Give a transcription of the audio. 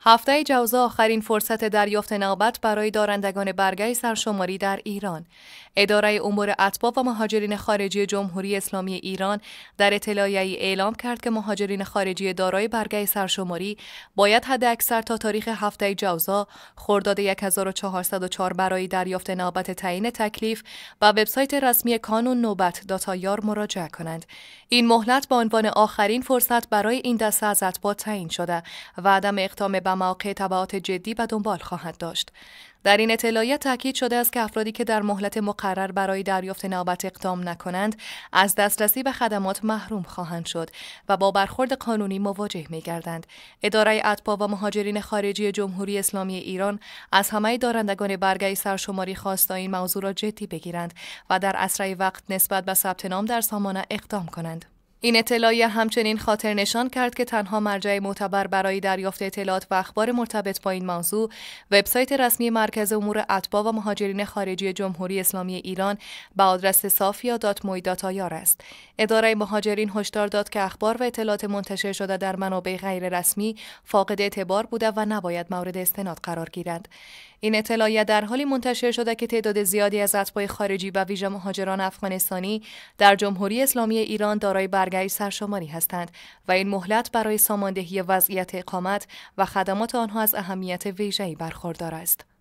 هفته جوزا آخرین فرصت دریافت نوبت برای دارندگان برگه سرشماری در ایران. اداره امور اتباع و مهاجرین خارجی جمهوری اسلامی ایران در اطلاعیه‌ای اعلام کرد که مهاجرین خارجی دارای برگه سرشماری باید حداکثر تا تاریخ هفته جوزا خرداد 1404 برای دریافت نوبت تعیین تکلیف به وبسایت رسمی کانون نوبت داتایار مراجعه کنند. این مهلت به عنوان آخرین فرصت برای این دسته از اتباع تعیین شده و عدم اقدام به مواقع تبعات جدی به دنبال خواهد داشت. در این اطلاعیه تاکید شده است که افرادی که در مهلت مقرر برای دریافت نوبت اقدام نکنند از دسترسی به خدمات محروم خواهند شد و با برخورد قانونی مواجه می‌گردند. اداره اتباع و مهاجرین خارجی جمهوری اسلامی ایران از همه دارندگان برگه سرشماری خواست تا این موضوع را جدی بگیرند و در اسرع وقت نسبت به ثبت نام در سامانه اقدام کنند. این اطلاعیه همچنین خاطر نشان کرد که تنها مرجع معتبر برای دریافت اطلاعات و اخبار مرتبط با این موضوع وبسایت رسمی مرکز امور اتباع و مهاجرین خارجی جمهوری اسلامی ایران به آدرس safia.moy.ir است. اداره مهاجرین هشدار داد که اخبار و اطلاعات منتشر شده در منابع غیر رسمی فاقد اعتبار بوده و نباید مورد استناد قرار گیرند. این اطلاعیه در حالی منتشر شده که تعداد زیادی از اتباع خارجی و ویژه مهاجران افغانستانی در جمهوری اسلامی ایران دارای برگه سرشماری هستند و این مهلت برای ساماندهی وضعیت اقامت و خدمات آنها از اهمیت ویژه‌ای برخوردار است.